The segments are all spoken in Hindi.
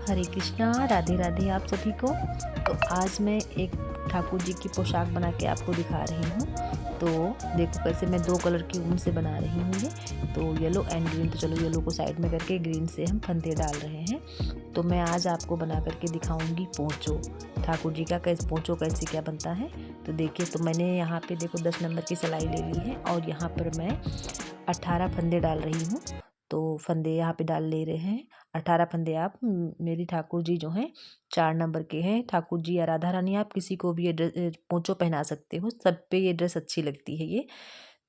हरे कृष्णा, राधे राधे आप सभी को। तो आज मैं एक ठाकुर जी की पोशाक बना के आपको दिखा रही हूँ। तो देखो कैसे मैं 2 कलर की ऊन से बना रही हूँ ये। तो येलो एंड ग्रीन, तो चलो येलो को साइड में करके ग्रीन से हम फंदे डाल रहे हैं। तो मैं आज आपको बना करके दिखाऊंगी पोंचो। ठाकुर जी का पोंचो कैसे क्या बनता है। तो देखिए, तो मैंने यहाँ पे देखो 10 नंबर की सिलाई ले ली है और यहाँ पर मैं 18 फंदे डाल रही हूँ। तो फंदे यहाँ पे डाल ले रहे हैं 18 फंदे। आप मेरी ठाकुर जी जो हैं 4 नंबर के हैं। ठाकुर जी या राधा रानी, आप किसी को भी ये ड्रेस पोंचो पहना सकते हो, सब पे ये ड्रेस अच्छी लगती है ये।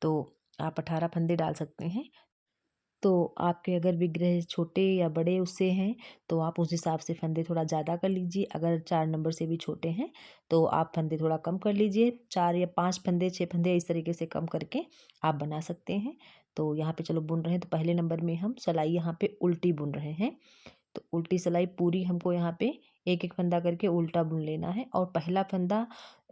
तो आप 18 फंदे डाल सकते हैं। तो आपके अगर विग्रह छोटे या बड़े उससे हैं तो आप उस हिसाब से फंदे थोड़ा ज़्यादा कर लीजिए। अगर 4 नंबर से भी छोटे हैं तो आप फंदे थोड़ा कम कर लीजिए। 4 या 5 फंदे, 6 फंदे इस तरीके से कम करके आप बना सकते हैं। तो यहाँ पे चलो बुन रहे हैं। तो पहले नंबर में हम सिलाई यहाँ पे उल्टी बुन रहे हैं। तो उल्टी सिलाई पूरी हमको यहाँ पे एक एक फंदा करके उल्टा बुन लेना है। और पहला फंदा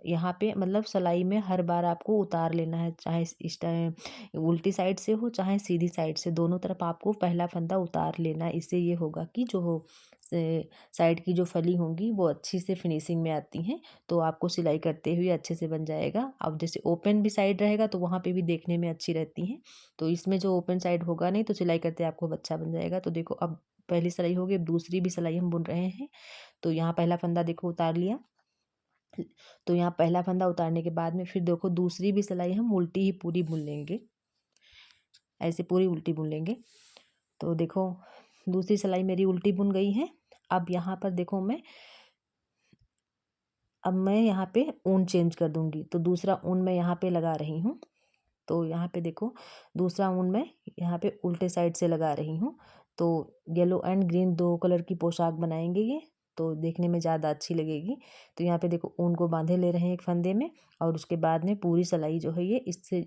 यहाँ पे मतलब सिलाई में हर बार आपको उतार लेना है, चाहे इस टाइम उल्टी साइड से हो चाहे सीधी साइड से, दोनों तरफ आपको पहला फंदा उतार लेना है। इससे ये होगा कि जो साइड की जो फली होंगी वो अच्छी से फिनिशिंग में आती हैं। तो आपको सिलाई करते हुए अच्छे से बन जाएगा। अब जैसे ओपन भी साइड रहेगा तो वहाँ पे भी देखने में अच्छी रहती हैं। तो इसमें जो ओपन साइड होगा नहीं तो सिलाई करते आपको अच्छा बन जाएगा। तो देखो, अब पहली सिलाई हो गई, अब दूसरी भी सिलाई हम बुन रहे हैं। तो यहाँ पहला फंदा देखो उतार लिया। तो यहाँ पहला फंदा उतारने के बाद में फिर देखो दूसरी भी सिलाई हम उल्टी ही पूरी बुन लेंगे, ऐसे पूरी उल्टी बुन लेंगे। तो देखो दूसरी सिलाई मेरी उल्टी बुन गई है। अब यहाँ पर देखो अब मैं यहाँ पे ऊन चेंज कर दूंगी। तो दूसरा ऊन मैं यहाँ पे लगा रही हूँ। तो यहाँ पे देखो दूसरा ऊन मैं यहाँ पे उल्टे साइड से लगा रही हूँ। तो येलो एंड ग्रीन 2 कलर की पोशाक बनाएंगे ये, तो देखने में ज़्यादा अच्छी लगेगी। तो यहाँ पे देखो ऊन को बांधे ले रहे हैं एक फंदे में और उसके बाद में पूरी सिलाई जो है ये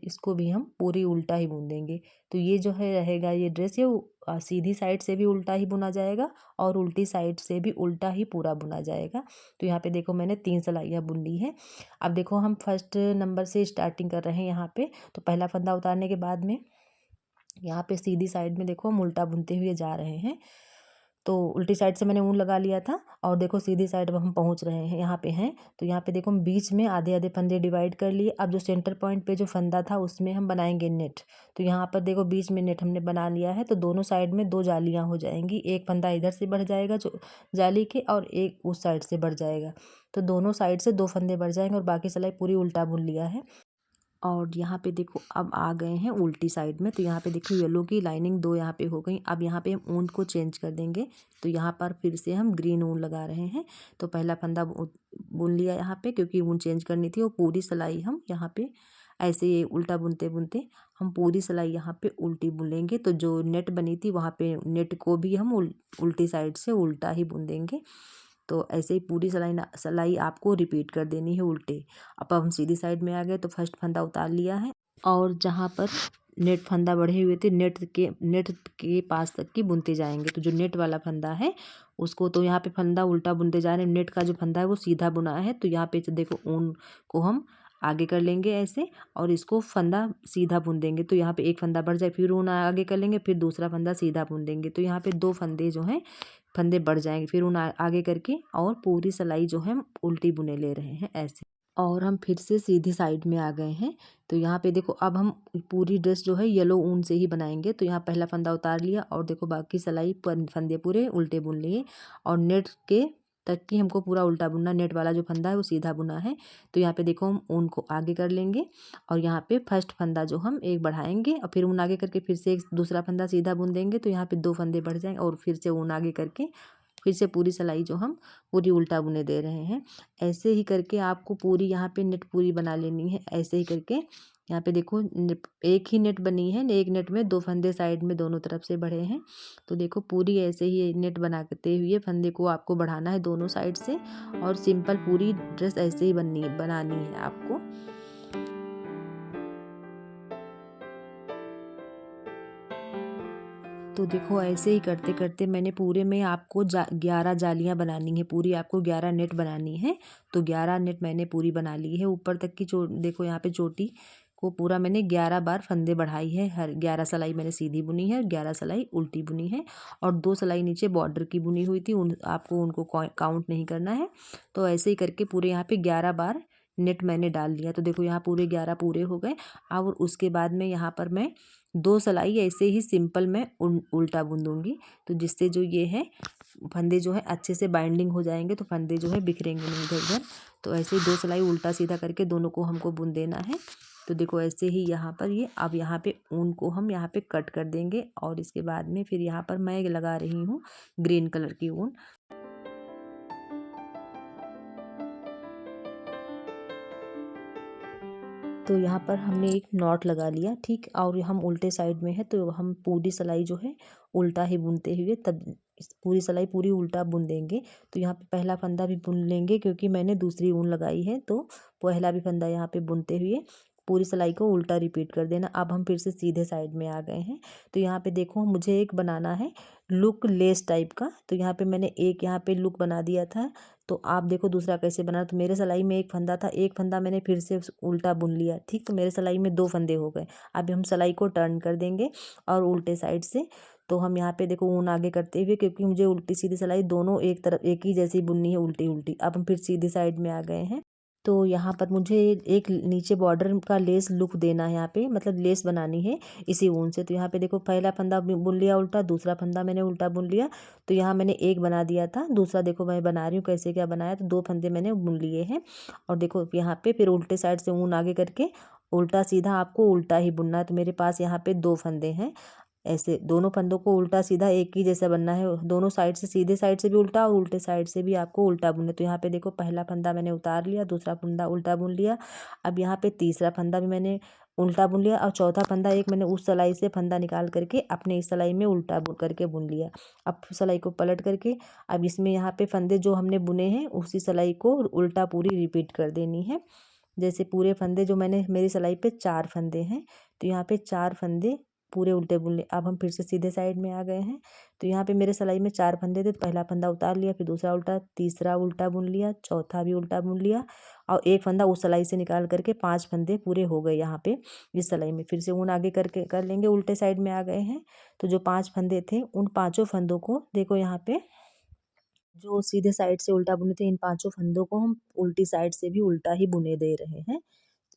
इसको भी हम पूरी उल्टा ही बुन देंगे। तो ये जो है रहेगा ये ड्रेस, ये सीधी साइड से भी उल्टा ही बुना जाएगा और उल्टी साइड से भी उल्टा ही पूरा बुना जाएगा। तो यहाँ पे देखो मैंने 3 सिलाइयाँ बुन ली है। अब देखो हम फर्स्ट नंबर से स्टार्टिंग कर रहे हैं यहाँ पे। तो पहला फंदा उतारने के बाद में यहाँ पे सीधी साइड में देखो हम उल्टा बुनते हुए जा रहे हैं। तो उल्टी साइड से मैंने ऊन लगा लिया था और देखो सीधी साइड पर हम पहुँच रहे हैं, यहाँ पे हैं। तो यहाँ पे देखो हम बीच में आधे आधे फंदे डिवाइड कर लिए। अब जो सेंटर पॉइंट पे जो फंदा था उसमें हम बनाएंगे नेट। तो यहाँ पर देखो बीच में नेट हमने बना लिया है। तो दोनों साइड में 2 जालियाँ हो जाएंगी, एक फंदा इधर से बढ़ जाएगा जो जाली के और एक उस साइड से बढ़ जाएगा। तो दोनों साइड से 2 फंदे बढ़ जाएंगे और बाकी सिलाई पूरी उल्टा बुन लिया है। और यहाँ पे देखो अब आ गए हैं उल्टी साइड में। तो यहाँ पे देखो येलो की लाइनिंग 2 यहाँ पे हो गई। अब यहाँ पे हम ऊन को चेंज कर देंगे। तो यहाँ पर फिर से हम ग्रीन ऊन लगा रहे हैं। तो पहला फंदा बुन लिया यहाँ पे, क्योंकि ऊन चेंज करनी थी। और पूरी सिलाई हम यहाँ पे ऐसे ही उल्टा बुनते बुनते हम पूरी सिलाई यहाँ पे उल्टी बुन लेंगे। तो जो नेट बनी थी वहाँ पे नेट को भी हम उल्टी साइड से उल्टा ही बुन देंगे। तो ऐसे ही पूरी सिलाई आपको रिपीट कर देनी है उल्टे। अब हम सीधी साइड में आ गए। तो फर्स्ट फंदा उतार लिया है और जहाँ पर नेट फंदा बढ़े हुए थे नेट के पास तक की बुनते जाएंगे। तो जो नेट वाला फंदा है उसको, तो यहाँ पे फंदा उल्टा बुनते जा रहे हैं। नेट का जो फंदा है वो सीधा बुना है। तो यहाँ पे देखो ऊन को हम आगे कर लेंगे ऐसे और इसको फंदा सीधा बुन देंगे। तो यहाँ पे एक फंदा बढ़ जाए फिर ऊन आगे कर लेंगे, फिर दूसरा फंदा सीधा बुन देंगे। तो यहाँ पे 2 फंदे जो हैं फंदे बढ़ जाएंगे, फिर ऊन आगे करके और पूरी सिलाई जो है हम उल्टी बुने ले रहे हैं ऐसे। और हम फिर से सीधी साइड में आ गए हैं। तो यहाँ पे देखो अब हम पूरी ड्रेस जो है येलो ऊन से ही बनाएंगे। तो यहाँ पहला फंदा उतार लिया और देखो बाकी सिलाई फंदे पूरे उल्टे बुन लिए और नेट के तक की हमको पूरा उल्टा बुनना। नेट वाला जो फंदा है वो सीधा बुना है। तो यहाँ पे देखो हम ऊन को आगे कर लेंगे और यहाँ पे फर्स्ट फंदा जो हम एक बढ़ाएंगे और फिर ऊन आगे करके फिर से एक दूसरा फंदा सीधा बुन देंगे। तो यहाँ पे 2 फंदे बढ़ जाएंगे और फिर से ऊन आगे करके फिर से पूरी सिलाई जो हम पूरी उल्टा बुने दे रहे हैं। ऐसे ही करके आपको पूरी यहाँ पे नेट पूरी बना लेनी है। ऐसे ही करके यहाँ पे देखो एक ही नेट बनी है, एक नेट में 2 फंदे साइड में दोनों तरफ से बढ़े हैं। तो देखो पूरी ऐसे ही नेट बनाते हुए फंदे को आपको बढ़ाना है दोनों साइड से और सिंपल पूरी ड्रेस ऐसे ही बनानी है आपको। तो देखो ऐसे ही करते करते मैंने पूरे में आपको 11 जालियाँ बनानी है, पूरी आपको 11 नेट बनानी है। तो 11 नेट मैंने पूरी बना ली है ऊपर तक की देखो यहाँ पे चोटी को पूरा मैंने 11 बार फंदे बढ़ाई है। हर 11 सिलाई मैंने सीधी बुनी है, 11 सिलाई उल्टी बुनी है और 2 सिलाई नीचे बॉर्डर की बुनी हुई थी, आपको उनको काउंट नहीं करना है। तो ऐसे ही करके पूरे यहाँ पे 11 बार नेट मैंने डाल लिया। तो देखो यहाँ पूरे 11 पूरे हो गए। और उसके बाद में यहाँ पर मैं 2 सिलाई ऐसे ही सिंपल मैं उल्टा बुन दूँगी, तो जिससे जो ये है फंदे जो है अच्छे से बाइंडिंग हो जाएंगे, तो फंदे जो है बिखरेंगे नहीं इधर उधर। तो ऐसे ही 2 सिलाई उल्टा सीधा करके दोनों को हमको बुन देना है। तो देखो ऐसे ही यहाँ पर ये अब यहाँ पे ऊन को हम यहाँ पे कट कर देंगे और इसके बाद में फिर यहाँ पर मैं लगा रही हूँ ग्रीन कलर की ऊन। तो यहाँ पर हमने एक नॉट लगा लिया, ठीक। और हम उल्टे साइड में है तो हम पूरी सिलाई जो है उल्टा ही बुनते हुए तब पूरी सिलाई पूरी उल्टा बुन देंगे। तो यहाँ पे पहला फंदा भी बुन लेंगे क्योंकि मैंने दूसरी ऊन लगाई है, तो पहला भी फंदा यहाँ पे बुनते हुए पूरी सिलाई को उल्टा रिपीट कर देना। अब हम फिर से सीधे साइड में आ गए हैं। तो यहाँ पे देखो मुझे एक बनाना है लुक लेस टाइप का, तो यहाँ पे मैंने एक यहाँ पे लुक बना दिया था। तो आप देखो दूसरा कैसे बना। तो मेरे सिलाई में एक फंदा था, एक फंदा मैंने फिर से उल्टा बुन लिया, ठीक। तो मेरे सिलाई में 2 फंदे हो गए। अब हम सिलाई को टर्न कर देंगे और उल्टे साइड से। तो हम यहाँ पे देखो ऊन आगे करते हुए, क्योंकि मुझे उल्टी सीधी सिलाई दोनों एक तरफ एक ही जैसी बुननी है, उल्टी उल्टी। अब हम फिर सीधी साइड में आ गए हैं। तो यहाँ पर मुझे एक नीचे बॉर्डर का लेस लुक देना है, यहाँ पे मतलब लेस बनानी है इसी ऊन से। तो यहाँ पे देखो पहला फंदा बुन लिया उल्टा, दूसरा फंदा मैंने उल्टा बुन लिया। तो यहाँ मैंने एक बना दिया था, दूसरा देखो मैं बना रही हूँ कैसे क्या बनाया। तो 2 फंदे मैंने बुन लिए हैं और देखो यहाँ पे फिर उल्टे साइड से ऊन आगे करके उल्टा सीधा आपको उल्टा ही बुनना है। तो मेरे पास यहाँ पे 2 फंदे हैं, ऐसे दोनों फंदों को उल्टा सीधा एक ही जैसा बनना है, दोनों साइड से, सीधे साइड से भी उल्टा और उल्टे साइड से भी आपको उल्टा बुनना है। तो यहाँ पे देखो पहला फंदा मैंने उतार लिया, दूसरा फंदा उल्टा बुन लिया। अब यहाँ पे तीसरा फंदा भी मैंने उल्टा बुन लिया और चौथा फंदा एक मैंने उस सिलाई से फंदा निकाल करके अपने इस सिलाई में उल्टा बुन करके बुन लिया। अब सिलाई को पलट करके अब इसमें यहाँ पे फंदे जो हमने बुने हैं उसी सिलाई को उल्टा पूरी रिपीट कर देनी है। जैसे पूरे फंदे जो मैंने मेरी सिलाई पे 4 फंदे हैं, तो यहाँ पे 4 फंदे पूरे उल्टे बुन लिए। अब हम फिर से सीधे साइड में आ गए हैं। तो यहाँ पे मेरे सिलाई में 4 फंदे थे, तो पहला फंदा उतार लिया, फिर दूसरा उल्टा, तीसरा उल्टा बुन लिया, चौथा भी उल्टा बुन लिया और एक फंदा उस सिलाई से निकाल करके 5 फंदे पूरे हो गए यहाँ पे इस सिलाई में। फिर से ऊन आगे करके कर लेंगे, उल्टे साइड में आ गए हैं। तो जो 5 फंदे थे उन पाँचों फंदों को देखो यहाँ पे जो सीधे साइड से उल्टा बुने थे, इन पाँचों फंदों को हम उल्टी साइड से भी उल्टा ही बुने दे रहे हैं।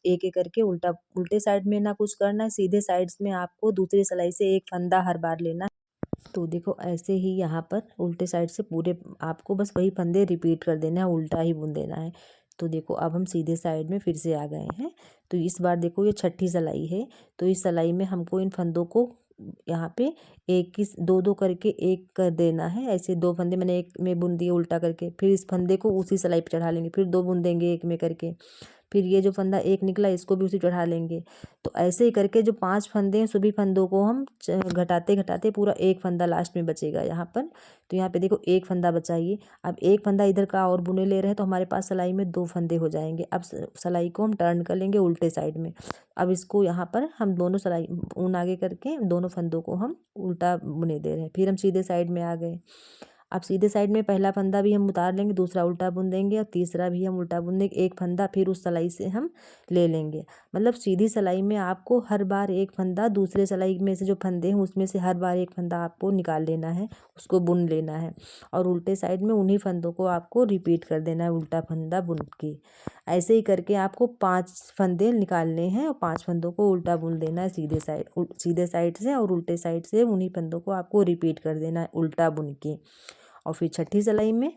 एक एक करके उल्टा, उल्टे साइड में ना कुछ करना है, सीधे साइड्स में आपको दूसरी सिलाई से एक फंदा हर बार लेना है। तो देखो ऐसे ही यहाँ पर उल्टे साइड से पूरे आपको बस वही फंदे रिपीट कर देना है, उल्टा ही बुन देना है। तो देखो अब हम सीधे साइड में फिर से आ गए हैं। तो इस बार देखो ये छठी सिलाई है, तो इस सिलाई में हमको इन फंदों को यहाँ पे एक की 2-2 करके एक कर देना है। ऐसे 2 फंदे मैंने एक में बुन दिए उल्टा करके, फिर इस फंदे को उसी सिलाई पे चढ़ा लेंगे, फिर 2 बुन देंगे एक में करके, फिर ये जो फंदा एक निकला इसको भी उसी चढ़ा लेंगे। तो ऐसे ही करके जो 5 फंदे हैं सभी फंदों को हम घटाते घटाते पूरा एक फंदा लास्ट में बचेगा यहाँ पर। तो यहाँ पे देखो एक फंदा बचा ये। अब एक फंदा इधर का और बुने ले रहे हैं, तो हमारे पास सिलाई में 2 फंदे हो जाएंगे। अब सिलाई को हम टर्न कर लेंगे उल्टे साइड में। अब इसको यहाँ पर हम दोनों सिलाई ऊन आगे करके दोनों फंदों को हम उल्टा बुने दे रहे हैं। फिर हम सीधे साइड में आ गए। अब सीधे साइड में पहला फंदा भी हम उतार लेंगे, दूसरा उल्टा बुन देंगे और तीसरा भी हम उल्टा बुन देंगे। एक फंदा फिर उस सिलाई से हम ले लेंगे। मतलब सीधी सिलाई में आपको हर बार एक फंदा दूसरे सिलाई में से जो फंदे हैं उसमें से हर बार एक फंदा आपको निकाल लेना है, उसको बुन लेना है और उल्टे साइड में उन्हीं फंदों को आपको रिपीट कर देना है उल्टा फंदा बुन के। ऐसे ही करके आपको 5 फंदे निकालने हैं और 5 फंदों को उल्टा बुन देना है सीधे साइड से और उल्टे साइड से उन्हीं फंदों को आपको रिपीट कर देना है उल्टा बुन के। और फिर छठी सिलाई में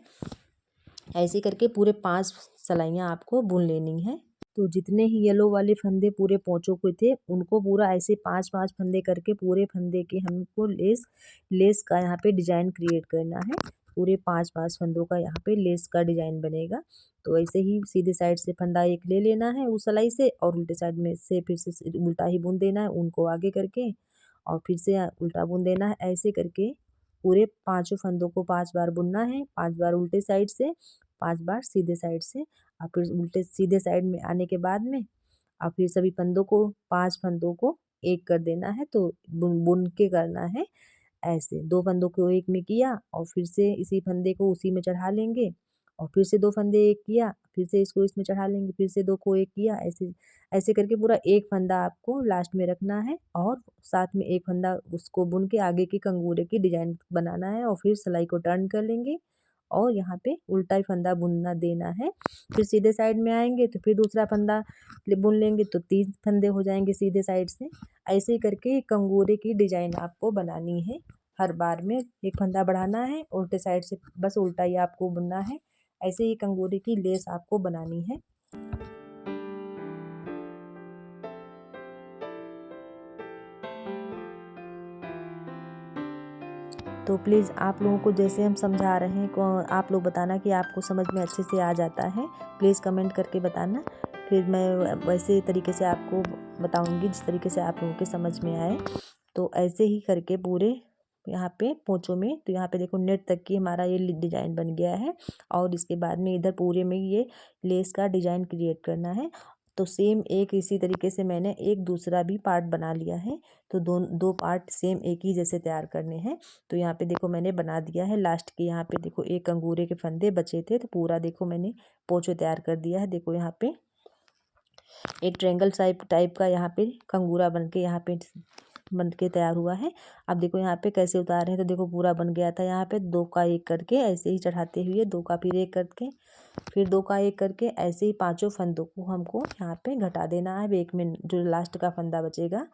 ऐसे करके पूरे 5 सिलाइयाँ आपको बुन लेनी है। तो जितने ही येलो वाले फंदे पूरे पोंचों के थे उनको पूरा ऐसे 5-5 फंदे करके पूरे फंदे के हमको लेस का यहाँ पे डिजाइन क्रिएट करना है। पूरे 5-5 फंदों का यहाँ पे लेस का डिजाइन बनेगा। तो ऐसे ही सीधे साइड से फंदा एक ले लेना है उस सिलाई से और उल्टे साइड में से फिर से उल्टा ही बुन देना है उनको आगे करके और फिर से उल्टा बुन देना है। ऐसे करके पूरे 5 फंदों को 5 बार बुनना है, 5 बार उल्टे साइड से, 5 बार सीधे साइड से और फिर उल्टे सीधे साइड में आने के बाद में और फिर सभी फंदों को 5 फंदों को एक कर देना है। तो बुन बुन के करना है ऐसे 2 फंदों को एक में किया और फिर से इसी फंदे को उसी में चढ़ा लेंगे और फिर से 2 फंदे एक किया, फिर से इसको इसमें चढ़ा लेंगे, फिर से 2 को एक किया, ऐसे ऐसे करके पूरा एक फंदा आपको लास्ट में रखना है और साथ में एक फंदा उसको बुन के आगे की कंगूरे की डिजाइन बनाना है और फिर सिलाई को टर्न कर लेंगे और यहाँ पे उल्टा ही फंदा बुनना देना है। फिर सीधे साइड में आएंगे तो फिर दूसरा फंदा बुन लेंगे तो 3 फंदे हो जाएंगे सीधे साइड से। ऐसे ही करके कंगूरे की डिजाइन आपको बनानी है। हर बार में एक फंदा बढ़ाना है, उल्टे साइड से बस उल्टा ही आपको बुनना है। ऐसे ही कंगूरे की लेस आपको बनानी है। तो प्लीज़ आप लोगों को जैसे हम समझा रहे हैं आप लोग बताना कि आपको समझ में अच्छे से आ जाता है। प्लीज़ कमेंट करके बताना, फिर मैं वैसे तरीके से आपको बताऊंगी जिस तरीके से आप लोगों के समझ में आए। तो ऐसे ही करके पूरे यहाँ पे पोंचों में, तो यहाँ पे देखो नेट तक की हमारा ये डिज़ाइन बन गया है और इसके बाद में इधर पूरे में ये लेस का डिज़ाइन क्रिएट करना है। तो सेम एक इसी तरीके से मैंने एक दूसरा भी पार्ट बना लिया है। तो दो पार्ट सेम एक ही जैसे तैयार करने हैं। तो यहाँ पे देखो मैंने बना दिया है। लास्ट के यहाँ पे देखो एक अंगूरे के फंदे बचे थे, तो पूरा देखो मैंने पोंचो तैयार कर दिया है। देखो यहाँ पे एक ट्रायंगल टाइप का यहाँ पे कंगूरा बन के यहाँ पे बन के तैयार हुआ है। अब देखो यहाँ पे कैसे उतारे हैं, तो देखो पूरा बन गया था। यहाँ पे 2 का 1 करके ऐसे ही चढ़ाते हुए 2 का फिर 1 करके फिर 2 का 1 करके ऐसे ही 5 फंदों को हमको यहाँ पे घटा देना है। एक में जो लास्ट का फंदा बचेगा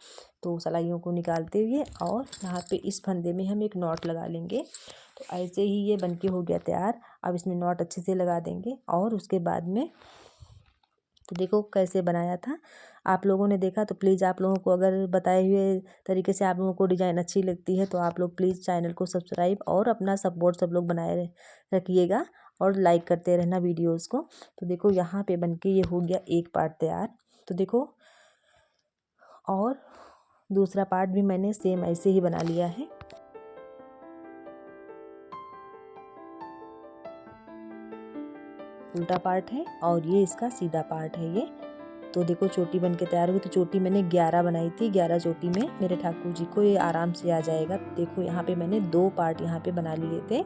तो सलाइयों को निकालते हुए और यहाँ पे इस फंदे में हम एक नॉट लगा लेंगे। तो ऐसे ही ये बन के हो गया तैयार। अब इसमें नॉट अच्छे से लगा देंगे और उसके बाद में तो देखो कैसे बनाया था। आप लोगों ने देखा तो प्लीज़ आप लोगों को अगर बताए हुए तरीके से आप लोगों को डिज़ाइन अच्छी लगती है तो आप लोग प्लीज़ चैनल को सब्सक्राइब और अपना सपोर्ट सब लोग बनाए रखिएगा और लाइक करते रहना वीडियोज़ को। तो देखो यहाँ पे बनके ये हो गया एक पार्ट तैयार। तो देखो और दूसरा पार्ट भी मैंने सेम ऐसे ही बना लिया है। उल्टा पार्ट है और ये इसका सीधा पार्ट है ये। तो देखो चोटी बन के तैयार हुई। तो चोटी मैंने 11 बनाई थी। 11 चोटी में मेरे ठाकुर जी को ये आराम से आ जाएगा। देखो यहाँ पे मैंने 2 पार्ट यहाँ पे बना लिए थे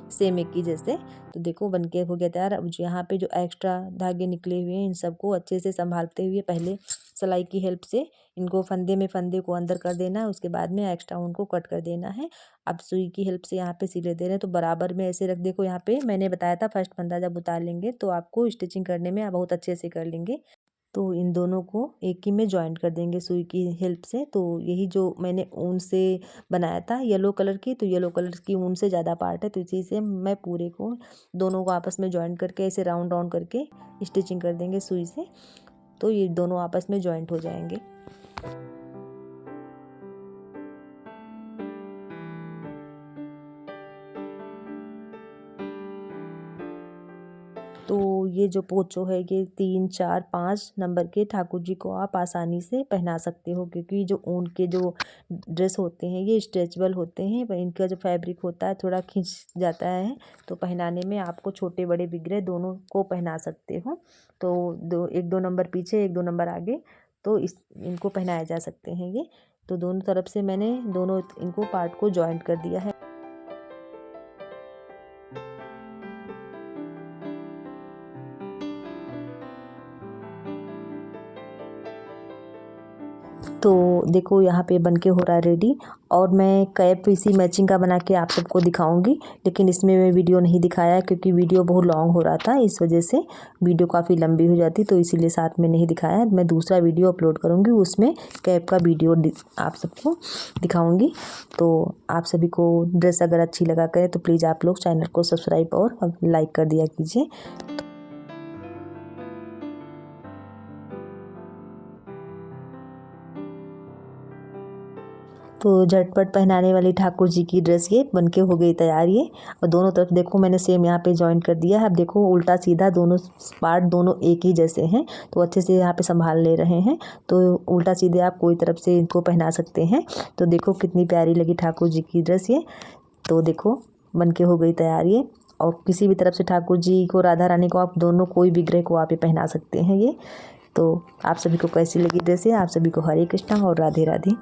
सेम एक ही जैसे। तो देखो बन के हो गया तैयार। अब यहाँ पे जो एक्स्ट्रा धागे निकले हुए हैं इन सबको अच्छे से संभालते हुए पहले सिलाई की हेल्प से इनको फंदे को अंदर कर देना है। उसके बाद में एक्स्ट्रा उनको कट कर देना है। अब सुई की हेल्प से यहाँ पे सिले दे रहे हैं। तो बराबर में ऐसे रख, देखो यहाँ पे मैंने बताया था फर्स्ट फंदा जब उतार लेंगे तो आपको स्टिचिंग करने में बहुत अच्छे से कर लेंगे। तो इन दोनों को एक ही में जॉइंट कर देंगे सुई की हेल्प से। तो यही जो मैंने ऊन से बनाया था येलो कलर की, तो येलो कलर की ऊन से ज़्यादा पार्ट है तो इसी से मैं पूरे को दोनों को आपस में जॉइंट करके ऐसे राउंड राउंड करके स्टिचिंग कर देंगे सुई से। तो ये दोनों आपस में जॉइंट हो जाएंगे। तो ये जो पोंचो है ये 3, 4, 5 नंबर के ठाकुर जी को आप आसानी से पहना सकते हो, क्योंकि जो ऊन के जो ड्रेस होते हैं ये स्ट्रेचेबल होते हैं। पर इनका जो फैब्रिक होता है थोड़ा खिंच जाता है। तो पहनाने में आपको छोटे बड़े बिगड़े दोनों को पहना सकते हो। तो 1-2 नंबर पीछे 1-2 नंबर आगे तो इनको पहनाए जा सकते हैं ये। तो दोनों तरफ से मैंने दोनों इनको पार्ट को जॉइंट कर दिया है। तो देखो यहाँ पे बनके हो रहा है रेडी। और मैं कैप इसी मैचिंग का बना के आप सबको दिखाऊंगी, लेकिन इसमें मैं वीडियो नहीं दिखाया क्योंकि वीडियो बहुत लॉन्ग हो रहा था। इस वजह से वीडियो काफ़ी लंबी हो जाती, तो इसीलिए साथ में नहीं दिखाया। मैं दूसरा वीडियो अपलोड करूँगी, उसमें कैप का वीडियो आप सबको दिखाऊँगी। तो आप सभी को ड्रेस अगर अच्छी लगा करे तो प्लीज़ आप लोग चैनल को सब्सक्राइब और लाइक कर दिया कीजिए। तो झटपट पहनाने वाली ठाकुर जी की ड्रेस ये बनके हो गई तैयार ये। और दोनों तरफ देखो मैंने सेम यहाँ पे जॉइन कर दिया है। अब देखो उल्टा सीधा दोनों पार्ट दोनों एक ही जैसे हैं, तो अच्छे से यहाँ पे संभाल ले रहे हैं। तो उल्टा सीधे आप कोई तरफ से इनको पहना सकते हैं। तो देखो कितनी प्यारी लगी ठाकुर जी की ड्रेस ये। तो देखो बनके हो गई तैयार ये। और किसी भी तरफ से ठाकुर जी को, राधा रानी को, आप दोनों कोई भी ग्रह को आप ये पहना सकते हैं ये। तो आप सभी को कैसी लगी ड्रेस ये? आप सभी को हरे कृष्णा और राधे राधे।